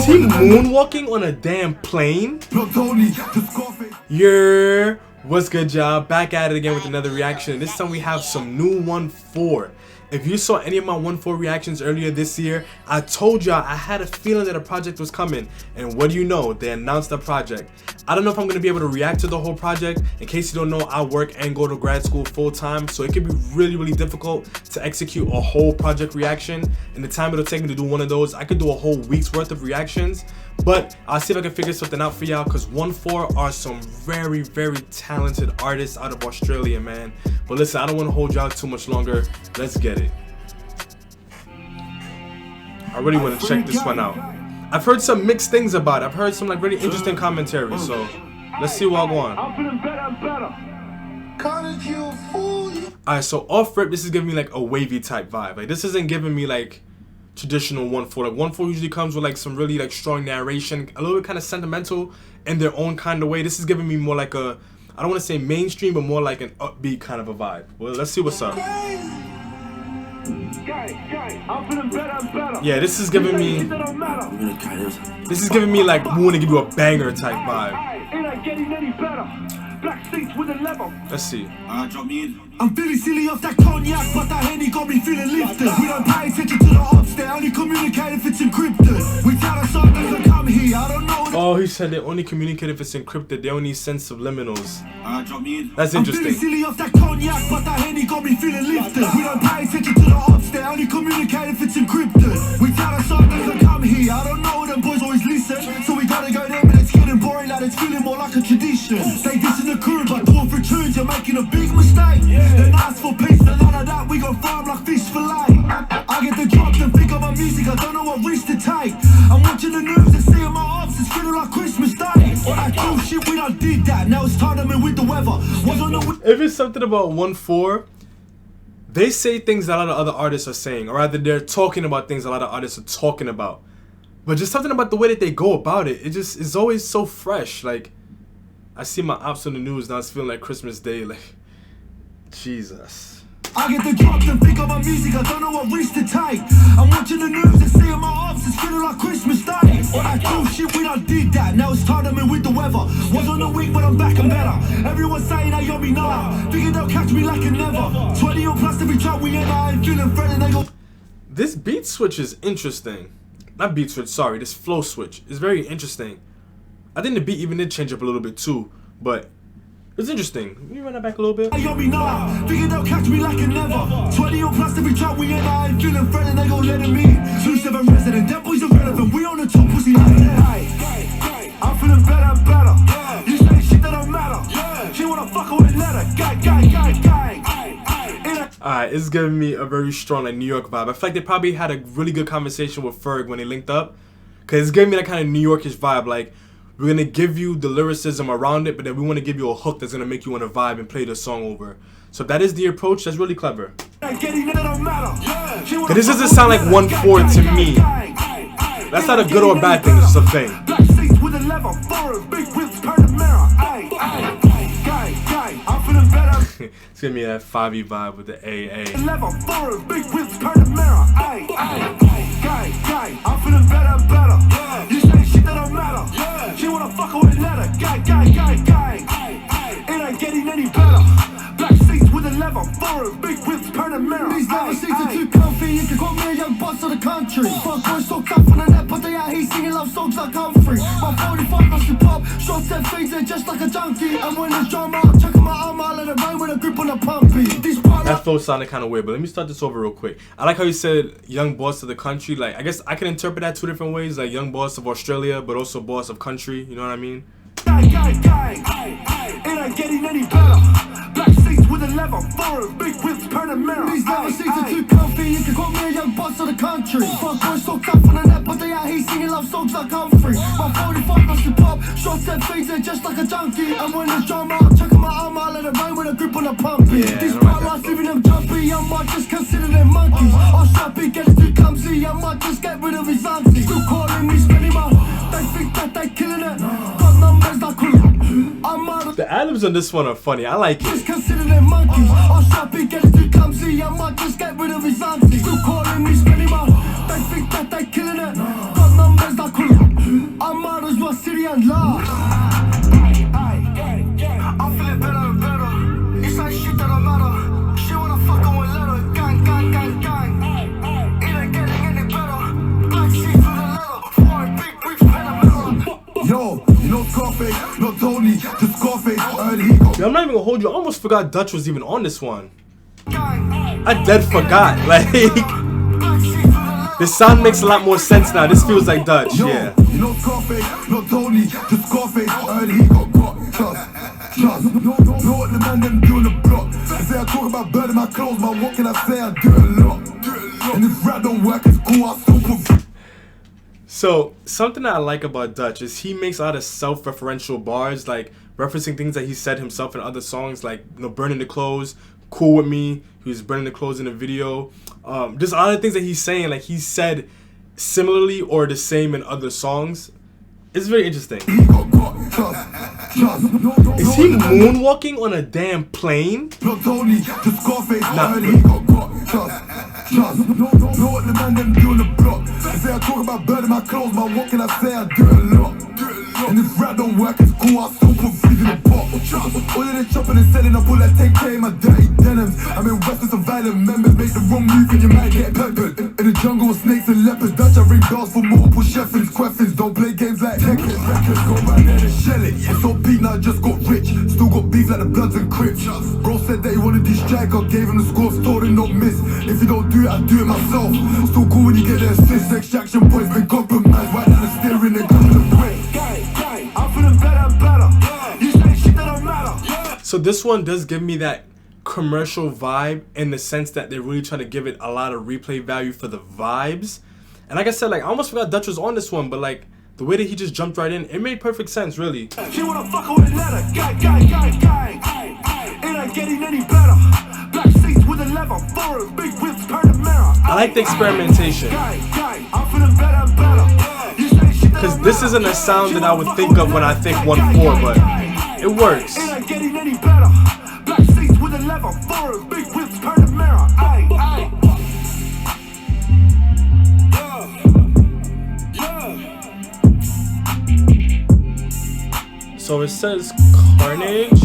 Is he moonwalking on a damn plane? What's good, y'all? Back at it again with another reaction. This time we have some new Onefour. If you saw any of my Onefour reactions earlier this year, I told y'all I had a feeling that a project was coming. And what do you know? They announced the project. I don't know if I'm going to be able to react to the whole project. In case you don't know, I work and go to grad school full time. So it could be really difficult to execute a whole project reaction. And the time it'll take me to do one of those, I could do a whole week's worth of reactions. But I'll see if I can figure something out for y'all, because Onefour are some very talented artists out of Australia, man. But listen, I don't want to hold y'all too much longer. Let's get it. I really want to check this one out. I've heard some mixed things about it. I've heard some like really interesting commentary. So let's see what go on. Alright, so off rip, this is giving me like a wavy type vibe. Like this isn't giving me like traditional Onefour. Like Onefour usually comes with like some really like strong narration, a little bit kind of sentimental in their own kind of way. This is giving me more like a, I don't want to say mainstream, but more like an upbeat kind of a vibe. Well, let's see what's up. Yeah, this is giving me like we want to give you a banger type vibe. Let's see. I'm feeling silly off that cognac, but that Henny got me feeling lifted. We don't pay attention to the ops, they only communicate if it's encrypted. We tell us to come here, I don't know. Oh, he said they only communicate if it's encrypted. They only send subliminals. That's interesting. I'm feeling silly off that cognac, but that Henny got me feeling lifted. We don't pay attention to the ops, they only communicate if it's encrypted. We tell us to come here, I don't know, them boys always listen. So we gotta go there, but it's getting boring, like it's feeling more like a tradition. They dissing the crew, but d.ovrkll tunes, you're making a big mistake. Then ask for peace, and none of that, we gon' farm like fish fillet. I get the drops and pick up my music, I don't know what risk to take. I'm watching the news and seeing my ops, it's feeling like Christmas Day. All that cool shit, we done did that, now it's time to me with the weather. If it's something about Onefour, they say things that a lot of other artists are saying, or rather they're talking about things a lot of artists are talking about. But just something about the way that they go about it, it just is always so fresh. Like, I see my ops on the news now, it's feeling like Christmas Day, like, Jesus. I get the drops and pick up my music, I don't know what risk to take. I'm watching the news and seeing my ops, it's feeling like Christmas Day. All that cool shit, we done did that, now it's time to me with the weather. Was on the week, but I'm back and better. Everyone's saying they got me now, thinking they'll catch me like a never. 20 or plus every time we end, I ain't feeling threatened, they go. This beat switch is interesting. Not beat switch, sorry, this flow switch is very interesting. I think the beat even did change up a little bit too, but it's interesting. Can you run that back a little bit? Thinking they'll catch me like a never. 20 or plus every time we end, I ain't feeling threatened, they gon' let him in. 27 resident, them boys irrelevant, we on the top pussy like that. I'm feeling better and better. You say shit that don't matter. She wanna fuck with a letter. Gang. Alright, it's giving me a very strong like New York vibe. I feel like they probably had a really good conversation with Ferg when they linked up, cause it's giving me that kind of New Yorkish vibe. Like, we're gonna give you the lyricism around it, but then we want to give you a hook that's gonna make you want to vibe and play the song over. So if that is the approach, that's really clever. Cause this doesn't sound like Onefour to me. That's not a good or bad thing, it's just a thing. It's giving me that 5e vibe with the AA. Big whips, turn the mirror. I'm feeling better and better. You say shit that don't matter. She wanna fuck with a letter. Gang. It ain't getting any better. Black seats with a leather. Foreign, big whips, turn the mirror. These leather seats are too comfy. You can call me a young boss of the country. Fuck boys so tough on the net, but they out here singing love songs like Humphrey. My 45 must be pop. Shots and things, they're just like a junkie. And when there's drama, I'm chucking my arm out of the rain with a grip on the pumpy. That flow sounded kind of weird, but let me start this over real quick. I like how you said young boss of the country. Like, I guess I can interpret that two different ways. Like young boss of Australia, but also boss of country. You know what I mean? Gang. It ain't getting any better. Black seats with a leather. Foreign, big whips, turn the mirror. These leather seats are too comfy. You can call me a young boss of the country. Fuck boys so tough on the net, but they out here singing love songs like Humphrey. My 45 must be pop. Shots and things, they're just like a junkie. And when there's drama, I'm chucking my arm out of the rain with a grip on the pumpy. These bright lights leaving them jumpy. I might just consider them monkeys. I'll strap it, get too clumsy. I might just get rid of his auntie. Still calling me spinning my. They think that they killing it. Got numbers like the ad-libs on this one are funny. I like it. Just consider them monkeys. I'll strap it, get too clumsy. I might just get rid of his auntie. Still calling me spinning my. They think that they killing it. Got numbers like I'm not even gonna hold you. I almost forgot Dutch was even on this one. I dead forgot. Like, the sound makes a lot more sense now. This feels like Dutch, yeah. You know Scarface, not Tony, just Scarface. Early he got trust. Know what the man them do in the block. I say I talk about burning my clothes, but what can I say? I do it a lot. And if rap don't work, it's cool. I still put. So something that I like about Dutch is he makes a lot of self-referential bars, like referencing things that he said himself in other songs, like, you know, burning the clothes, cool with me. He was burning the clothes in the video. Just a lot of things that he's saying, like he said similarly or the same in other songs. It's very interesting. Is he moonwalking on a damn plane? Nah. Know what the man them do in the block. I say I talk about burning my clothes, but what can I say? I do it a lot. And if rap don't work, it's cool. I still put food in the pot. All of the chopping and selling up all that 10K in my dirty denims. I'm in West with some violent members. Make the wrong move and you might get peppered. In the jungle with snakes and leopards. Dutch, I ring bells for multiple chefins. Queffins, don't play games like Tekken. Records go right there and shell it. It's all peak, now I just got rich. Still got beef like the Bloods and Crips. Bro said that he wanted this strike. I gave him the scores, told him not miss. If you don't do it, I do it myself. Still cool when you get the assist. Extraction boys been compromised. Right down the steering, they come to the break. I'm feeling better and better. You say shit that don't matter. So this one does give me that commercial vibe in the sense that they really try to give it a lot of replay value for the vibes. And like I said, like I almost forgot Dutch was on this one, but like the way that he just jumped right in, it made perfect sense, really. She wanna fuck with a letter, gang. It ain't getting any better. Black seats with a leather, foreign, big whips, turn the mirror. I like the experimentation. I'm feeling better and better. Because this isn't a sound that I would think of when I think 1/4, but it works. It ain't getting any better. Black seats with a leather, foreign, big whips, turn the mirror. So it says Carnage.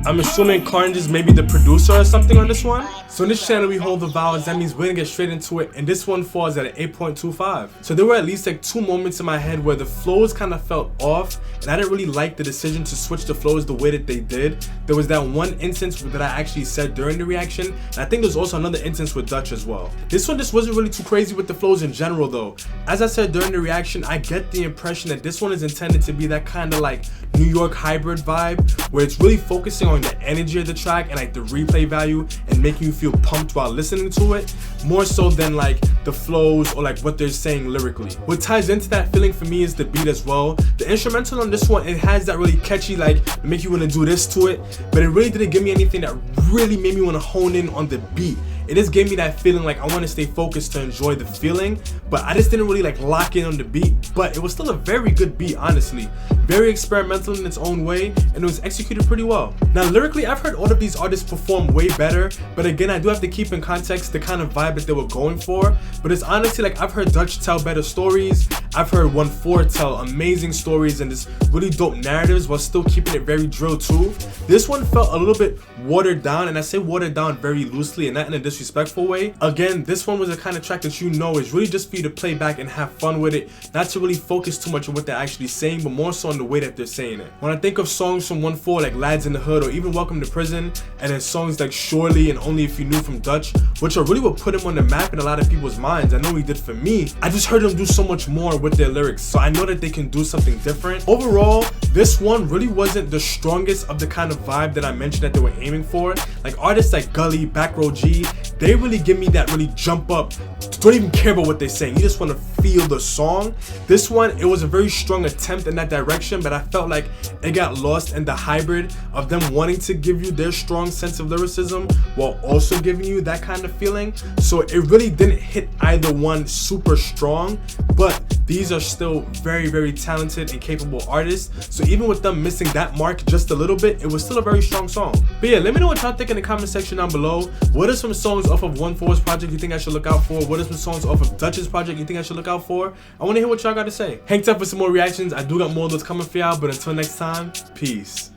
I'm assuming Carnage is maybe the producer or something on this one. So in this channel we hold the vowels, that means we're gonna get straight into it, and this one falls at an 8.25. So there were at least like 2 moments in my head where the flows kind of felt off, and I didn't really like the decision to switch the flows the way that they did. There was that one instance that I actually said during the reaction, and I think there's also another instance with Dutch as well. This one just wasn't really too crazy with the flows in general though. As I said during the reaction, I get the impression that this one is intended to be that kind of like New York hybrid vibe, where it's really focusing on the energy of the track and like the replay value and making you feel pumped while listening to it, more so than like the flows or like what they're saying lyrically. What ties into that feeling for me is the beat as well. The instrumental on this one, it has that really catchy, like make you want to do this to it, but it really didn't give me anything that really made me want to hone in on the beat. It just gave me that feeling like I want to stay focused to enjoy the feeling, but I just didn't really like lock in on the beat. But it was still a very good beat, honestly. Very experimental in its own way, and it was executed pretty well. Now lyrically, I've heard all of these artists perform way better, but again, I do have to keep in context the kind of vibe that they were going for. But it's honestly like I've heard Dutch tell better stories. I've heard Onefour tell amazing stories and just really dope narratives while still keeping it very drill too. This one felt a little bit watered down, and I say watered down very loosely and not in a disrespectful way. Again, this one was a kind of track that you know is really just for you to play back and have fun with it, not to really focus too much on what they're actually saying, but more so on the way that they're saying it. When I think of songs from Onefour like Lads in the Hood or even Welcome to Prison, and then songs like Surely and Only If You Knew from Dutch, which are really what put him on the map in a lot of people's minds, I know he did for me, I just heard him do so much more with their lyrics, so I know that they can do something different. Overall, this one really wasn't the strongest of the kind of vibe that I mentioned that they were aiming for. Like artists like Gully, Back Row G, they really give me that really jump up, don't even care about what they're saying, you just want to feel the song. This one, it was a very strong attempt in that direction, but I felt like it got lost in the hybrid of them wanting to give you their strong sense of lyricism while also giving you that kind of feeling. So it really didn't hit either one super strong, but these are still very, very talented and capable artists. So even with them missing that mark just a little bit, it was still a very strong song. But yeah, let me know what y'all think in the comment section down below. What are some songs off of Onefour's project you think I should look out for? What are some songs off of Dutch's project you think I should look out for? I want to hear what y'all got to say. Hang tough for some more reactions. I do got more of those coming for y'all, but until next time, peace.